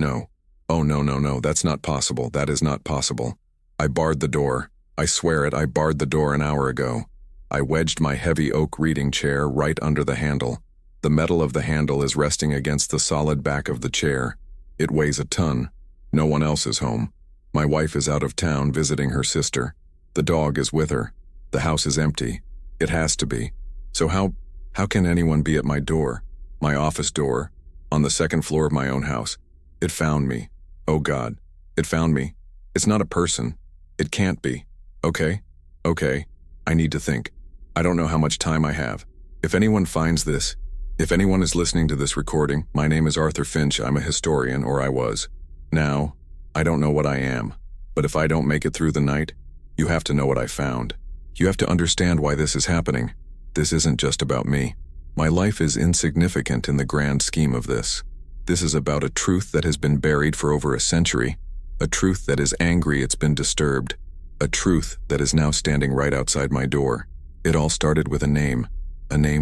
No. Oh, no, no, no, that's not possible. That is not possible. I barred the door. I swear it, I barred the door an hour ago. I wedged my heavy oak reading chair right under the handle. The metal of the handle is resting against the solid back of the chair. It weighs a ton. No one else is home. My wife is out of town visiting her sister. The dog is with her. The house is empty. It has to be. So how can anyone be at my door? My office door, on the second floor of my own house. It found me. Oh God, it found me. It's not a person. It can't be. Okay. I need to think. I don't know how much time I have. If anyone finds this, if anyone is listening to this recording, my name is Arthur Finch. I'm a historian, or I was. Now, I don't know what I am. But if I don't make it through the night, you have to know what I found. You have to understand why this is happening. This isn't just about me. My life is insignificant in the grand scheme of this. This is about a truth that has been buried for over a century, a truth that is angry it's been disturbed, a truth that is now standing right outside my door. It all started with a name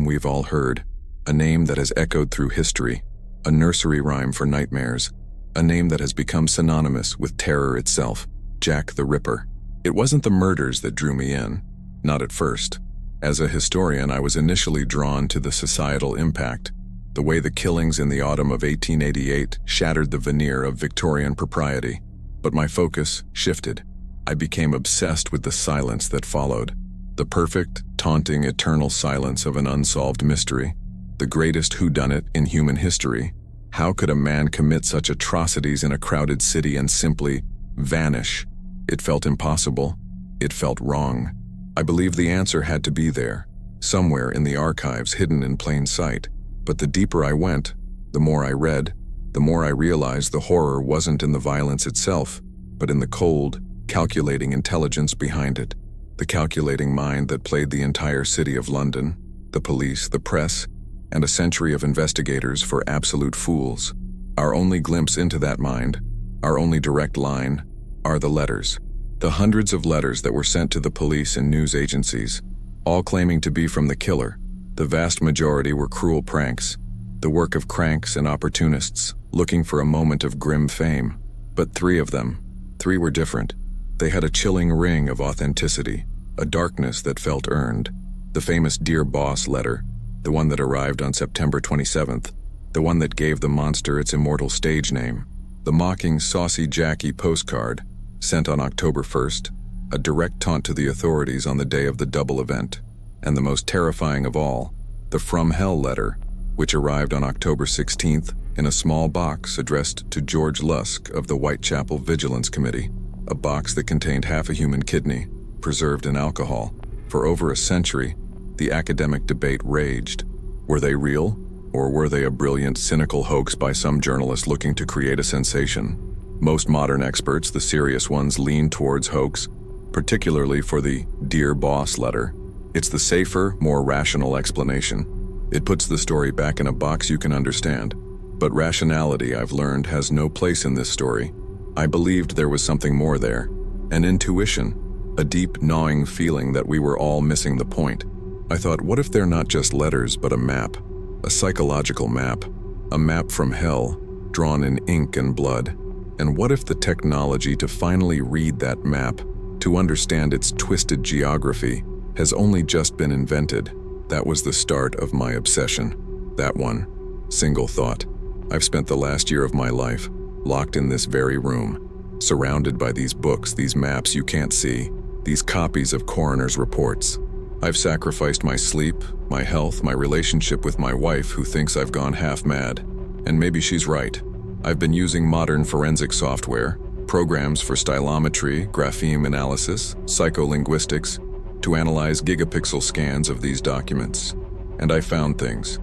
we've all heard, a name that has echoed through history, a nursery rhyme for nightmares, a name that has become synonymous with terror itself, Jack the Ripper. It wasn't the murders that drew me in, not at first. As a historian, I was initially drawn to the societal impact, the way the killings in the autumn of 1888 shattered the veneer of Victorian propriety. But my focus shifted. I became obsessed with the silence that followed, the perfect, taunting, eternal silence of an unsolved mystery, the greatest whodunit in human history. How could a man commit such atrocities in a crowded city and simply vanish? It felt impossible. It felt wrong. I believed the answer had to be there, somewhere in the archives hidden in plain sight. But the deeper I went, the more I read, the more I realized the horror wasn't in the violence itself, but in the cold, calculating intelligence behind it. The calculating mind that played the entire city of London, the police, the press, and a century of investigators for absolute fools. Our only glimpse into that mind, our only direct line, are the letters. The hundreds of letters that were sent to the police and news agencies, all claiming to be from the killer. The vast majority were cruel pranks, the work of cranks and opportunists looking for a moment of grim fame. But three were different. They had a chilling ring of authenticity, a darkness that felt earned. The famous Dear Boss letter, the one that arrived on September 27th, the one that gave the monster its immortal stage name. The mocking Saucy Jackie postcard, sent on October 1st, a direct taunt to the authorities on the day of the double event. And the most terrifying of all, the From Hell letter, which arrived on October 16th in a small box addressed to George Lusk of the Whitechapel Vigilance Committee, a box that contained half a human kidney, preserved in alcohol. For over a century, the academic debate raged. Were they real, or were they a brilliant, cynical hoax by some journalist looking to create a sensation? Most modern experts, the serious ones, lean towards hoax, particularly for the Dear Boss letter. It's the safer, more rational explanation. It puts the story back in a box you can understand. But rationality, I've learned, has no place in this story. I believed there was something more there. An intuition, a deep, gnawing feeling that we were all missing the point. I thought, what if they're not just letters, but a map? A psychological map. A map from hell, drawn in ink and blood. And what if the technology to finally read that map, to understand its twisted geography, has only just been invented? That was the start of my obsession. That one single thought. I've spent the last year of my life locked in this very room, surrounded by these books, these maps you can't see, these copies of coroner's reports. I've sacrificed my sleep, my health, my relationship with my wife, who thinks I've gone half mad. And maybe she's right. I've been using modern forensic software, programs for stylometry, grapheme analysis, psycholinguistics, to analyze gigapixel scans of these documents. And I found things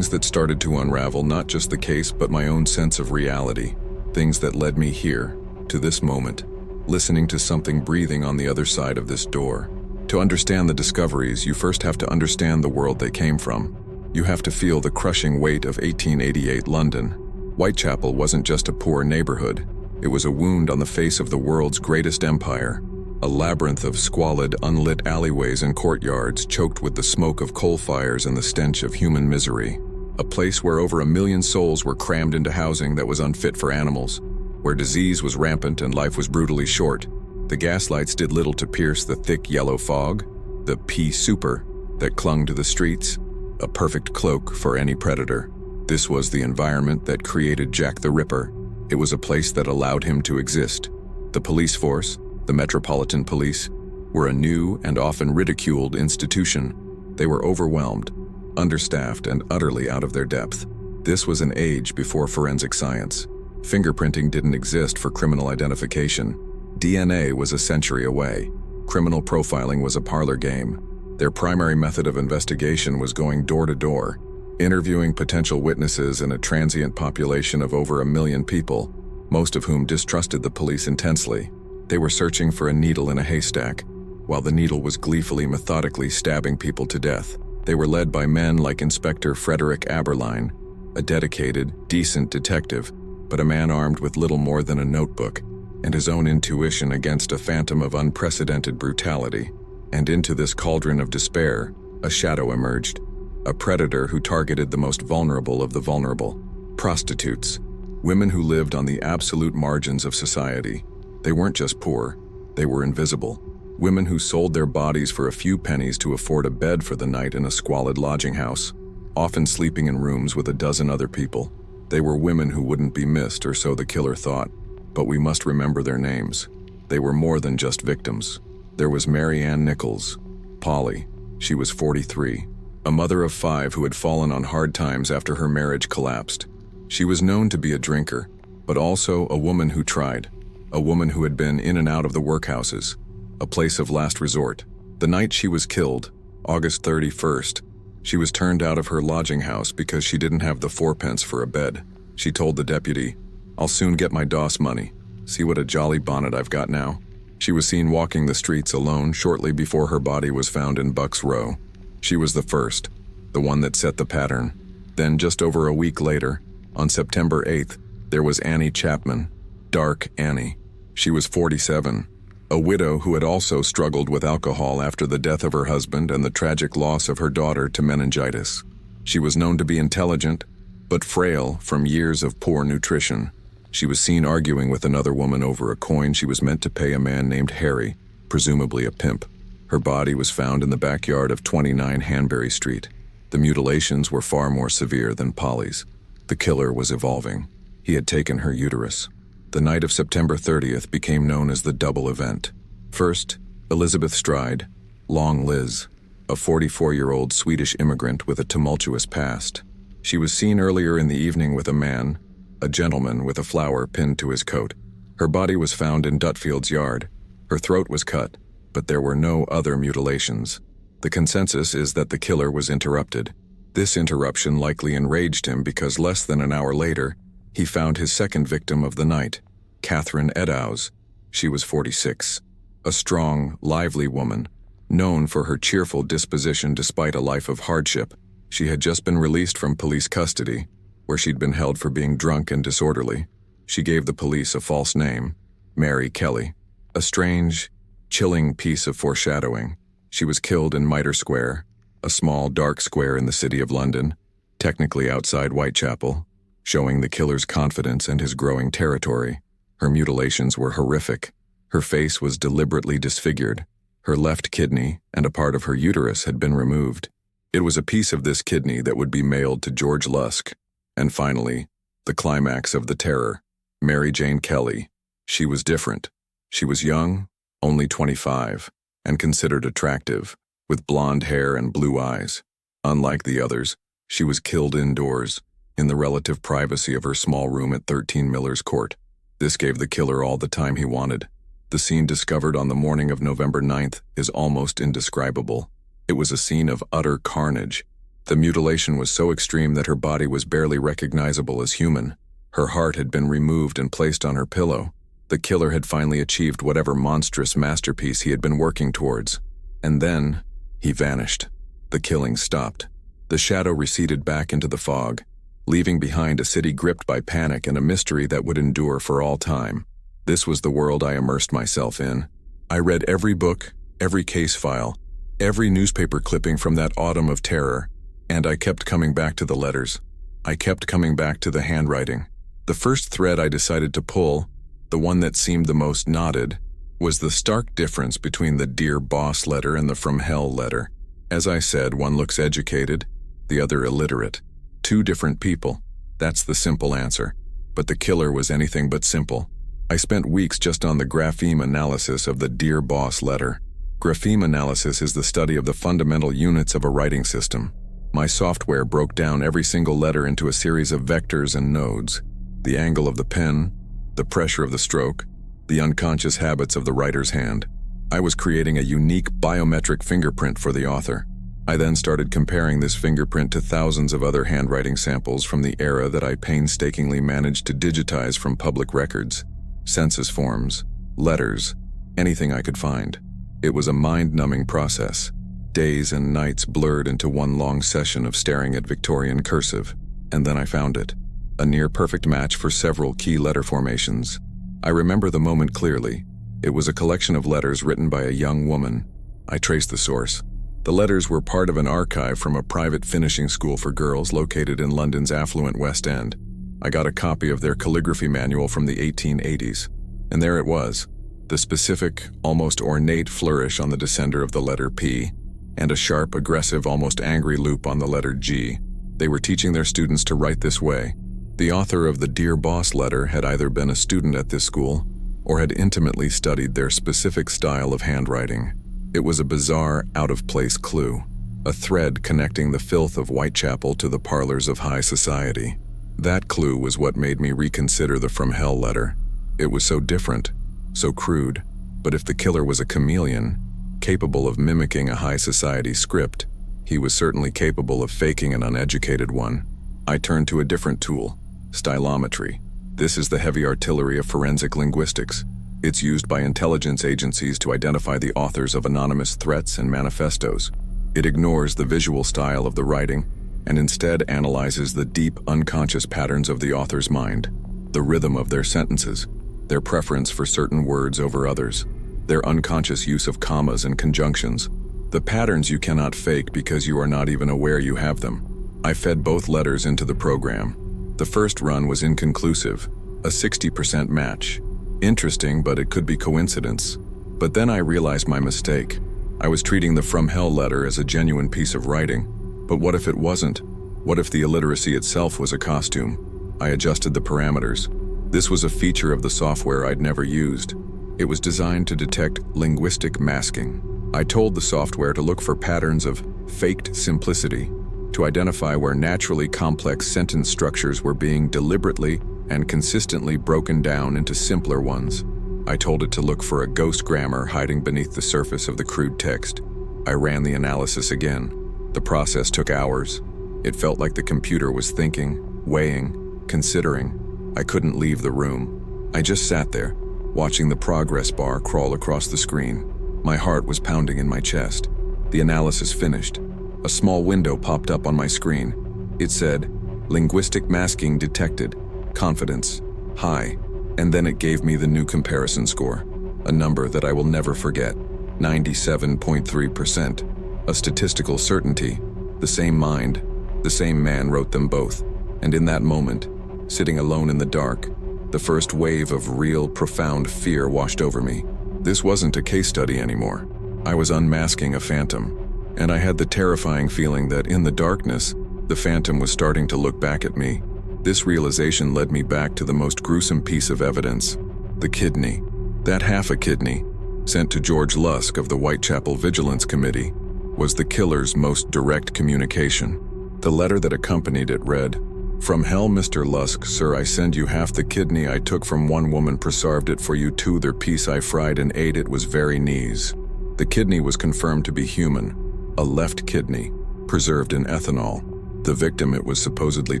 that started to unravel not just the case but my own sense of reality, things that led me here, to this moment, listening to something breathing on the other side of this door. To understand the discoveries, you first have to understand the world they came from. You have to feel the crushing weight of 1888 London. Whitechapel wasn't just a poor neighborhood. It was a wound on the face of the world's greatest empire, a labyrinth of squalid, unlit alleyways and courtyards choked with the smoke of coal fires and the stench of human misery. A place where over 1 million souls were crammed into housing that was unfit for animals, where disease was rampant and life was brutally short. The gaslights did little to pierce the thick yellow fog, the pea super that clung to the streets, a perfect cloak for any predator. This was the environment that created Jack the Ripper. It was a place that allowed him to exist. The police force, the Metropolitan Police, were a new and often ridiculed institution. They were overwhelmed, understaffed, and utterly out of their depth. This was an age before forensic science. Fingerprinting didn't exist for criminal identification. DNA was a century away. Criminal profiling was a parlor game. Their primary method of investigation was going door to door, interviewing potential witnesses in a transient population of over 1 million people, most of whom distrusted the police intensely. They were searching for a needle in a haystack, while the needle was gleefully, methodically stabbing people to death. They were led by men like Inspector Frederick Aberline, a dedicated, decent detective, but a man armed with little more than a notebook and his own intuition against a phantom of unprecedented brutality. And into this cauldron of despair, a shadow emerged, a predator who targeted the most vulnerable of the vulnerable. Prostitutes, women who lived on the absolute margins of society. They weren't just poor, they were invisible. Women who sold their bodies for a few pennies to afford a bed for the night in a squalid lodging house, often sleeping in rooms with a dozen other people. They were women who wouldn't be missed, or so the killer thought, but we must remember their names. They were more than just victims. There was Mary Ann Nichols, Polly. She was 43, a mother of 5 who had fallen on hard times after her marriage collapsed. She was known to be a drinker, but also a woman who tried, a woman who had been in and out of the workhouses, a place of last resort. The night she was killed, August 31st, she was turned out of her lodging house because she didn't have the 4 pence for a bed. She told the deputy, "I'll soon get my DOS money. See what a jolly bonnet I've got now." She was seen walking the streets alone shortly before her body was found in Bucks Row. She was the first, the one that set the pattern. Then just over a week later, on September 8th, there was Annie Chapman, Dark Annie. She was 47, a widow who had also struggled with alcohol after the death of her husband and the tragic loss of her daughter to meningitis. She was known to be intelligent, but frail from years of poor nutrition. She was seen arguing with another woman over a coin she was meant to pay a man named Harry, presumably a pimp. Her body was found in the backyard of 29 Hanbury Street. The mutilations were far more severe than Polly's. The killer was evolving. He had taken her uterus. The night of September 30th became known as the double event. First, Elizabeth Stride, Long Liz, a 44-year-old Swedish immigrant with a tumultuous past. She was seen earlier in the evening with a man, a gentleman with a flower pinned to his coat. Her body was found in Dutfield's yard. Her throat was cut, but there were no other mutilations. The consensus is that the killer was interrupted. This interruption likely enraged him because less than an hour later, he found his second victim of the night, Catherine Eddowes. She was 46, a strong, lively woman, known for her cheerful disposition despite a life of hardship. She had just been released from police custody, where she'd been held for being drunk and disorderly. She gave the police a false name, Mary Kelly. A strange, chilling piece of foreshadowing. She was killed in Mitre Square, a small, dark square in the city of London, technically outside Whitechapel, showing the killer's confidence and his growing territory. Her mutilations were horrific. Her face was deliberately disfigured. Her left kidney and a part of her uterus had been removed. It was a piece of this kidney that would be mailed to George Lusk. And finally, the climax of the terror, Mary Jane Kelly. She was different. She was young, only 25, and considered attractive, with blonde hair and blue eyes. Unlike the others, she was killed indoors, in the relative privacy of her small room at 13 Miller's Court. This gave the killer all the time he wanted. The scene discovered on the morning of November 9th is almost indescribable. It was a scene of utter carnage. The mutilation was so extreme that her body was barely recognizable as human. Her heart had been removed and placed on her pillow. The killer had finally achieved whatever monstrous masterpiece he had been working towards. And then, he vanished. The killing stopped. The shadow receded back into the fog, leaving behind a city gripped by panic and a mystery that would endure for all time. This was the world I immersed myself in. I read every book, every case file, every newspaper clipping from that autumn of terror. And I kept coming back to the letters. I kept coming back to the handwriting. The first thread I decided to pull, the one that seemed the most knotted, was the stark difference between the Dear Boss letter and the From Hell letter. As I said, one looks educated, the other illiterate. Two different people. That's the simple answer. But the killer was anything but simple. I spent weeks just on the grapheme analysis of the Dear Boss letter. Grapheme analysis is the study of the fundamental units of a writing system. My software broke down every single letter into a series of vectors and nodes. The angle of the pen, the pressure of the stroke, the unconscious habits of the writer's hand. I was creating a unique biometric fingerprint for the author. I then started comparing this fingerprint to thousands of other handwriting samples from the era that I painstakingly managed to digitize from public records, census forms, letters, anything I could find. It was a mind-numbing process. Days and nights blurred into one long session of staring at Victorian cursive, and then I found it. A near-perfect match for several key letter formations. I remember the moment clearly. It was a collection of letters written by a young woman. I traced the source. The letters were part of an archive from a private finishing school for girls located in London's affluent West End. I got a copy of their calligraphy manual from the 1880s, and there it was, the specific, almost ornate flourish on the descender of the letter P, and a sharp, aggressive, almost angry loop on the letter G. They were teaching their students to write this way. The author of the Dear Boss letter had either been a student at this school or had intimately studied their specific style of handwriting. It was a bizarre, out-of-place clue, a thread connecting the filth of Whitechapel to the parlors of high society. That clue was what made me reconsider the From Hell letter. It was so different, so crude, but if the killer was a chameleon, capable of mimicking a high society script, he was certainly capable of faking an uneducated one. I turned to a different tool, stylometry. This is the heavy artillery of forensic linguistics. It's used by intelligence agencies to identify the authors of anonymous threats and manifestos. It ignores the visual style of the writing and instead analyzes the deep, unconscious patterns of the author's mind, the rhythm of their sentences, their preference for certain words over others, their unconscious use of commas and conjunctions, the patterns you cannot fake because you are not even aware you have them. I fed both letters into the program. The first run was inconclusive, a 60% match. Interesting, but it could be coincidence. But then I realized my mistake. I was treating the From Hell letter as a genuine piece of writing. But what if it wasn't? What if the illiteracy itself was a costume? I adjusted the parameters. This was a feature of the software I'd never used. It was designed to detect linguistic masking. I told the software to look for patterns of faked simplicity, to identify where naturally complex sentence structures were being deliberately and consistently broken down into simpler ones. I told it to look for a ghost grammar hiding beneath the surface of the crude text. I ran the analysis again. The process took hours. It felt like the computer was thinking, weighing, considering. I couldn't leave the room. I just sat there, watching the progress bar crawl across the screen. My heart was pounding in my chest. The analysis finished. A small window popped up on my screen. It said, "Linguistic masking detected. Confidence high." And then it gave me the new comparison score, a number that I will never forget, 97.3%. A statistical certainty. The same mind, the same man wrote them both. And in that moment, sitting alone in the dark, the first wave of real, profound fear washed over me. This wasn't a case study anymore. I was unmasking a phantom. And I had the terrifying feeling that in the darkness, the phantom was starting to look back at me. This realization led me back to the most gruesome piece of evidence, the kidney. That half a kidney, sent to George Lusk of the Whitechapel Vigilance Committee, was the killer's most direct communication. The letter that accompanied it read, "From hell, Mr. Lusk, sir, I send you half the kidney I took from one woman, preserved it for you too, their piece I fried and ate it was very knees." The kidney was confirmed to be human, a left kidney, preserved in ethanol. The victim it was supposedly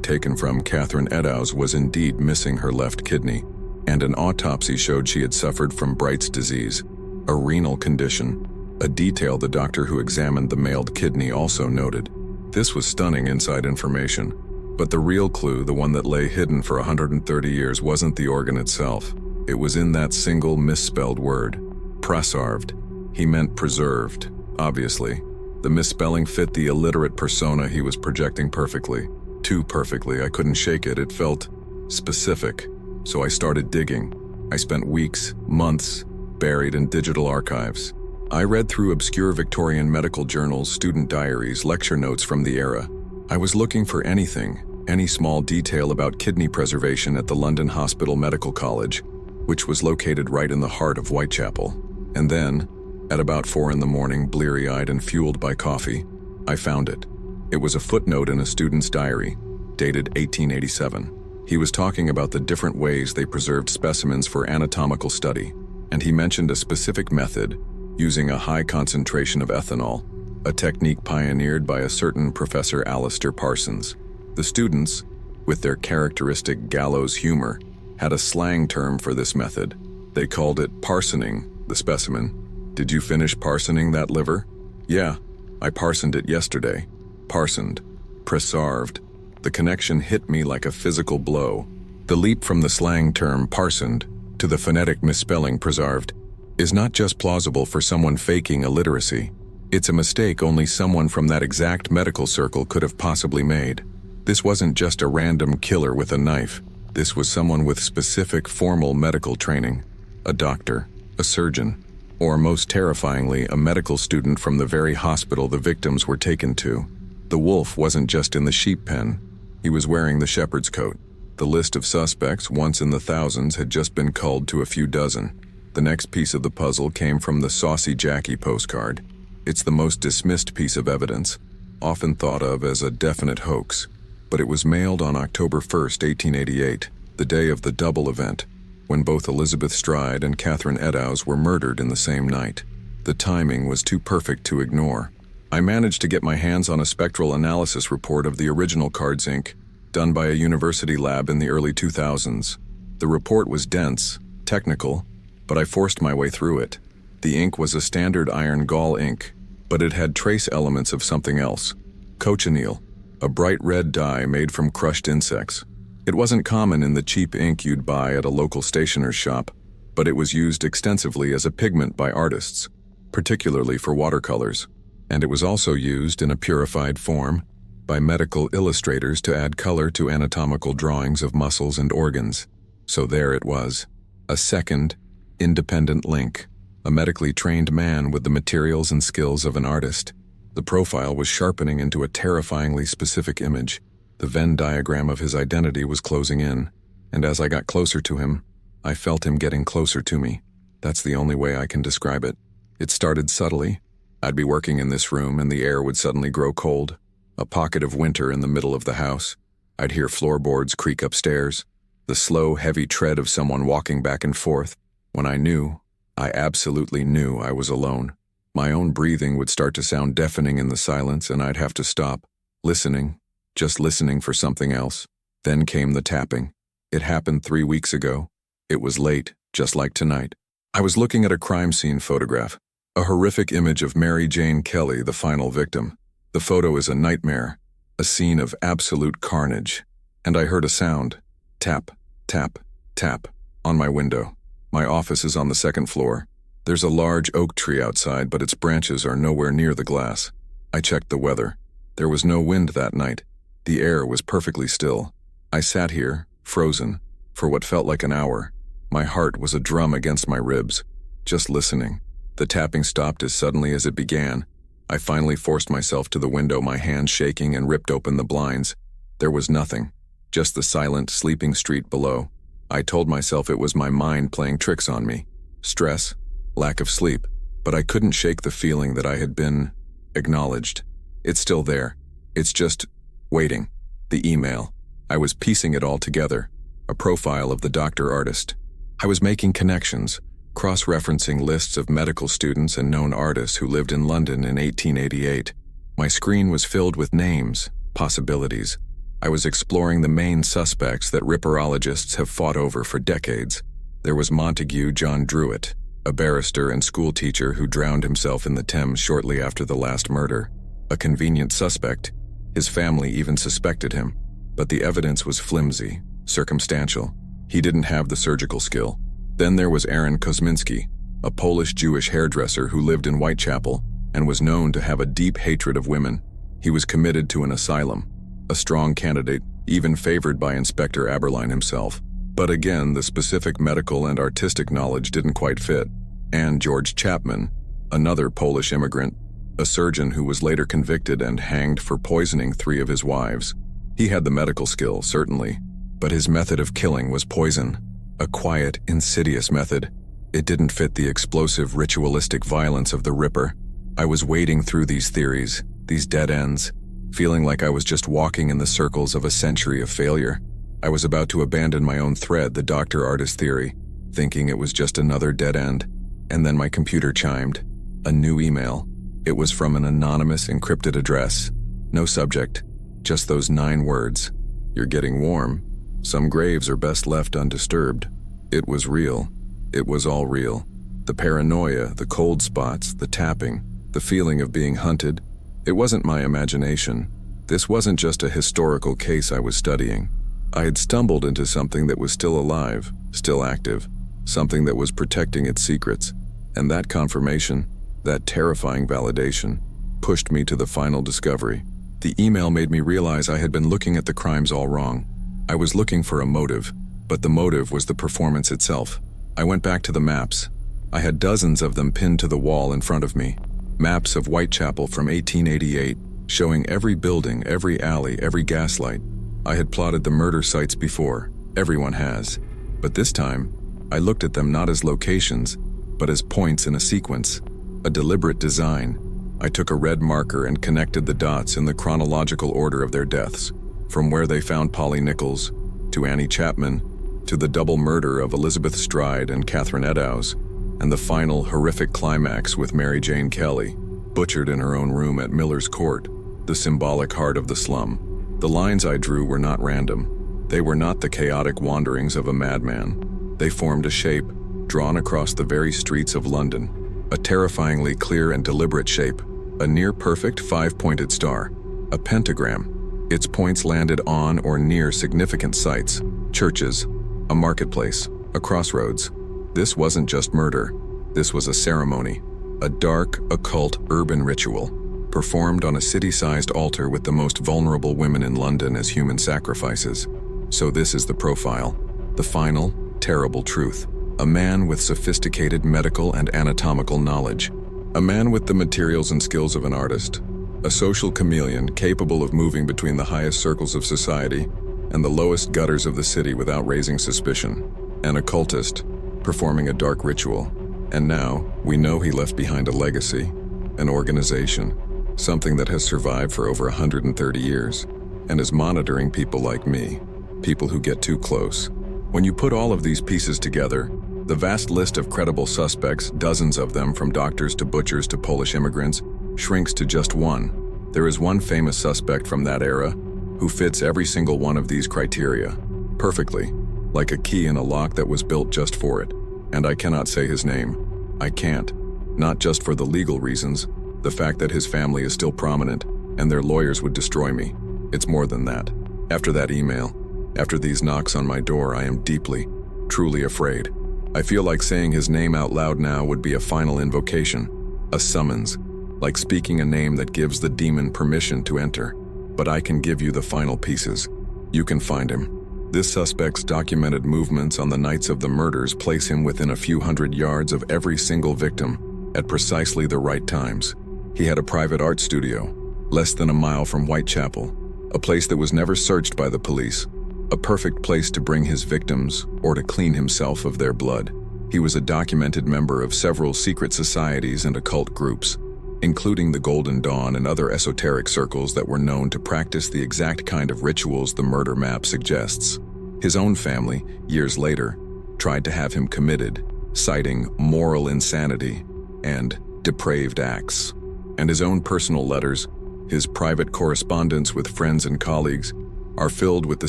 taken from, Catherine Eddowes, was indeed missing her left kidney, and an autopsy showed she had suffered from Bright's disease, a renal condition, a detail the doctor who examined the mailed kidney also noted. This was stunning inside information, but the real clue, the one that lay hidden for 130 years, wasn't the organ itself. It was in that single misspelled word, preserved. He meant preserved, obviously. The misspelling fit the illiterate persona he was projecting perfectly. Too perfectly, I couldn't shake it. It felt specific. So I started digging. I spent weeks, months, buried in digital archives. I read through obscure Victorian medical journals, student diaries, lecture notes from the era. I was looking for anything, any small detail about kidney preservation at the London Hospital Medical College, which was located right in the heart of Whitechapel. And then, at about 4 a.m, bleary-eyed and fueled by coffee, I found it. It was a footnote in a student's diary, dated 1887. He was talking about the different ways they preserved specimens for anatomical study, and he mentioned a specific method using a high concentration of ethanol, a technique pioneered by a certain Professor Alistair Parsons. The students, with their characteristic gallows humor, had a slang term for this method. They called it parsoning the specimen. Did you finish parsoning that liver? Yeah, I parsoned it yesterday. Parsoned. Preserved. The connection hit me like a physical blow. The leap from the slang term parsoned to the phonetic misspelling preserved is not just plausible for someone faking illiteracy. It's a mistake only someone from that exact medical circle could have possibly made. This wasn't just a random killer with a knife. This was someone with specific formal medical training. A doctor, a surgeon, or most terrifyingly, a medical student from the very hospital the victims were taken to. The wolf wasn't just in the sheep pen. He was wearing the shepherd's coat. The list of suspects, once in the thousands, had just been culled to a few dozen. The next piece of the puzzle came from the Saucy Jackie postcard. It's the most dismissed piece of evidence, often thought of as a definite hoax. But it was mailed on October 1st, 1888, the day of the double event, when both Elizabeth Stride and Catherine Eddowes were murdered in the same night. The timing was too perfect to ignore. I managed to get my hands on a spectral analysis report of the original card's ink, done by a university lab in the early 2000s. The report was dense, technical, but I forced my way through it. The ink was a standard iron gall ink, but it had trace elements of something else. Cochineal, a bright red dye made from crushed insects. It wasn't common in the cheap ink you'd buy at a local stationer's shop, but it was used extensively as a pigment by artists, particularly for watercolors. And it was also used in a purified form by medical illustrators to add color to anatomical drawings of muscles and organs. So there it was, a second, independent link, a medically trained man with the materials and skills of an artist. The profile was sharpening into a terrifyingly specific image. The Venn diagram of his identity was closing in, and as I got closer to him, I felt him getting closer to me. That's the only way I can describe it. It started subtly. I'd be working in this room and the air would suddenly grow cold. A pocket of winter in the middle of the house. I'd hear floorboards creak upstairs. The slow, heavy tread of someone walking back and forth. When I absolutely knew I was alone. My own breathing would start to sound deafening in the silence and I'd have to stop, listening. Just listening for something else. Then came the tapping. It happened 3 weeks ago. It was late, just like tonight. I was looking at a crime scene photograph, a horrific image of Mary Jane Kelly, the final victim. The photo is a nightmare, a scene of absolute carnage. And I heard a sound. Tap, tap, tap, on my window. My office is on the 2nd floor. There's a large oak tree outside, but its branches are nowhere near the glass. I checked the weather. There was no wind that night. The air was perfectly still. I sat here, frozen, for what felt like an hour. My heart was a drum against my ribs, just listening. The tapping stopped as suddenly as it began. I finally forced myself to the window, my hands shaking, and ripped open the blinds. There was nothing, just the silent, sleeping street below. I told myself it was my mind playing tricks on me. Stress, lack of sleep, but I couldn't shake the feeling that I had been acknowledged. It's still there. It's just waiting. The email. I was piecing it all together. A profile of the doctor artist. I was making connections, cross-referencing lists of medical students and known artists who lived in London in 1888. My screen was filled with names, possibilities. I was exploring the main suspects that Ripperologists have fought over for decades. There was Montague John Druitt, a barrister and schoolteacher who drowned himself in the Thames shortly after the last murder. A convenient suspect. His family even suspected him, but the evidence was flimsy, circumstantial. He didn't have the surgical skill. Then there was Aaron Kosminski, a Polish-Jewish hairdresser who lived in Whitechapel, and was known to have a deep hatred of women. He was committed to an asylum, a strong candidate, even favored by Inspector Aberline himself. But again, the specific medical and artistic knowledge didn't quite fit. And George Chapman, another Polish immigrant, a surgeon who was later convicted and hanged for poisoning 3 of his wives. He had the medical skill, certainly, but his method of killing was poison, a quiet, insidious method. It didn't fit the explosive, ritualistic violence of the Ripper. I was wading through these theories, these dead ends, feeling like I was just walking in the circles of a century of failure. I was about to abandon my own thread, the doctor-artist theory, thinking it was just another dead end. And then my computer chimed. A new email. It was from an anonymous, encrypted address. No subject, just those 9 words. You're getting warm. Some graves are best left undisturbed. It was real. It was all real. The paranoia, the cold spots, the tapping, the feeling of being hunted. It wasn't my imagination. This wasn't just a historical case I was studying. I had stumbled into something that was still alive, still active, something that was protecting its secrets. And that confirmation, that terrifying validation, pushed me to the final discovery. The email made me realize I had been looking at the crimes all wrong. I was looking for a motive, but the motive was the performance itself. I went back to the maps. I had dozens of them pinned to the wall in front of me. Maps of Whitechapel from 1888, showing every building, every alley, every gaslight. I had plotted the murder sites before. Everyone has. But this time, I looked at them not as locations, but as points in a sequence, a deliberate design. I took a red marker and connected the dots in the chronological order of their deaths, from where they found Polly Nichols, to Annie Chapman, to the double murder of Elizabeth Stride and Catherine Eddowes, and the final horrific climax with Mary Jane Kelly, butchered in her own room at Miller's Court, the symbolic heart of the slum. The lines I drew were not random. They were not the chaotic wanderings of a madman. They formed a shape, drawn across the very streets of London. A terrifyingly clear and deliberate shape, a near-perfect 5-pointed star, a pentagram. Its points landed on or near significant sites, churches, a marketplace, a crossroads. This wasn't just murder. This was a ceremony, a dark, occult, urban ritual, performed on a city-sized altar with the most vulnerable women in London as human sacrifices. So this is the profile, the final, terrible truth. A man with sophisticated medical and anatomical knowledge. A man with the materials and skills of an artist. A social chameleon capable of moving between the highest circles of society and the lowest gutters of the city without raising suspicion. An occultist, performing a dark ritual. And now, we know he left behind a legacy, an organization, something that has survived for over 130 years, and is monitoring people like me, people who get too close. When you put all of these pieces together, the vast list of credible suspects, dozens of them from doctors to butchers to Polish immigrants, shrinks to just one. There is one famous suspect from that era who fits every single one of these criteria, perfectly, like a key in a lock that was built just for it. And I cannot say his name. I can't. Not just for the legal reasons, the fact that his family is still prominent, and their lawyers would destroy me. It's more than that. After that email, after these knocks on my door, I am deeply, truly afraid. I feel like saying his name out loud now would be a final invocation, a summons, like speaking a name that gives the demon permission to enter. But I can give you the final pieces. You can find him. This suspect's documented movements on the nights of the murders place him within a few hundred yards of every single victim at precisely the right times. He had a private art studio, less than a mile from Whitechapel, a place that was never searched by the police, a perfect place to bring his victims or to clean himself of their blood. He was a documented member of several secret societies and occult groups, including the Golden Dawn and other esoteric circles that were known to practice the exact kind of rituals the murder map suggests. His own family, years later, tried to have him committed, citing moral insanity and depraved acts. And his own personal letters, his private correspondence with friends and colleagues, are filled with the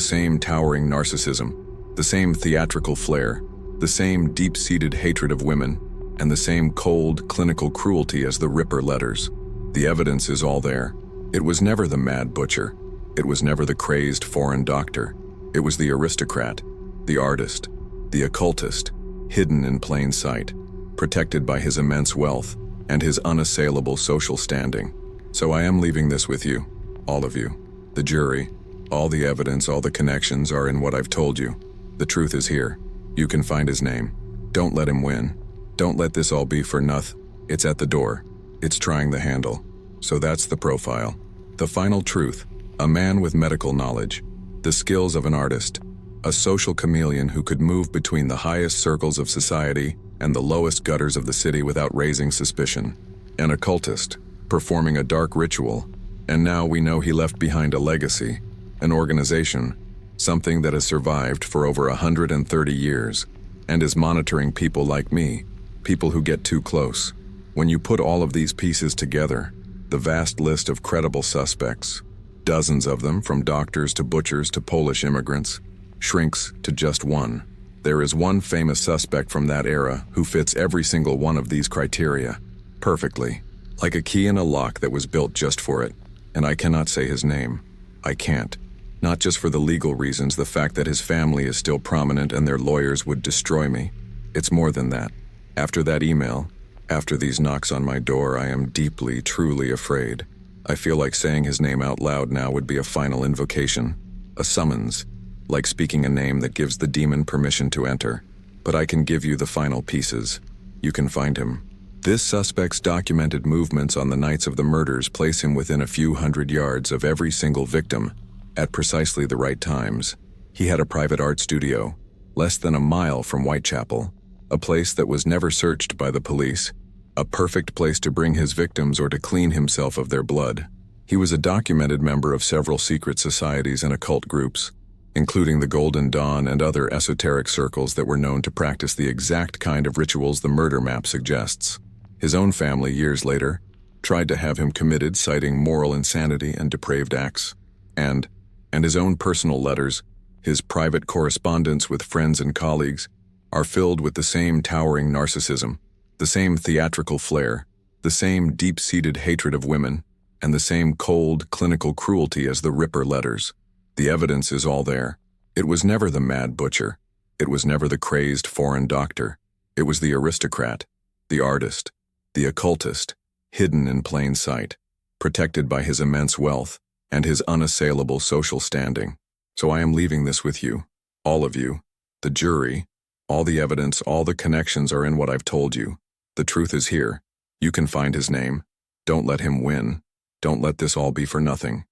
same towering narcissism, the same theatrical flair, the same deep-seated hatred of women, and the same cold, clinical cruelty as the Ripper letters. The evidence is all there. It was never the mad butcher. It was never the crazed foreign doctor. It was the aristocrat, the artist, the occultist, hidden in plain sight, protected by his immense wealth, and his unassailable social standing. So I am leaving this with you, all of you. The jury, all the evidence, all the connections are in what I've told you. The truth is here. You can find his name. Don't let him win. Don't let this all be for nothing. It's at the door. It's trying the handle. So that's the profile. The final truth. A man with medical knowledge. The skills of an artist. A social chameleon who could move between the highest circles of society and the lowest gutters of the city without raising suspicion. An occultist, performing a dark ritual, and now we know he left behind a legacy, an organization, something that has survived for over 130 years, and is monitoring people like me, people who get too close. When you put all of these pieces together, the vast list of credible suspects, dozens of them from doctors to butchers to Polish immigrants, shrinks to just one. There is one famous suspect from that era who fits every single one of these criteria, perfectly, like a key in a lock that was built just for it, and I cannot say his name. I can't. Not just for the legal reasons, the fact that his family is still prominent and their lawyers would destroy me. It's more than that. After that email, after these knocks on my door, I am deeply, truly afraid. I feel like saying his name out loud now would be a final invocation, a summons, like speaking a name that gives the demon permission to enter. But I can give you the final pieces. You can find him. This suspect's documented movements on the nights of the murders place him within a few hundred yards of every single victim, at precisely the right times. He had a private art studio, less than a mile from Whitechapel, a place that was never searched by the police, a perfect place to bring his victims or to clean himself of their blood. He was a documented member of several secret societies and occult groups, including the Golden Dawn and other esoteric circles that were known to practice the exact kind of rituals the murder map suggests. His own family, years later, tried to have him committed, citing moral insanity and depraved acts. And his own personal letters, his private correspondence with friends and colleagues, are filled with the same towering narcissism, the same theatrical flair, the same deep-seated hatred of women, and the same cold, clinical cruelty as the Ripper letters. The evidence is all there. It was never the mad butcher. It was never the crazed foreign doctor. It was the aristocrat, the artist, the occultist, hidden in plain sight, protected by his immense wealth and his unassailable social standing. So I am leaving this with you, all of you, the jury. All the evidence, all the connections are in what I've told you. The truth is here. You can find his name. Don't let him win. Don't let this all be for nothing.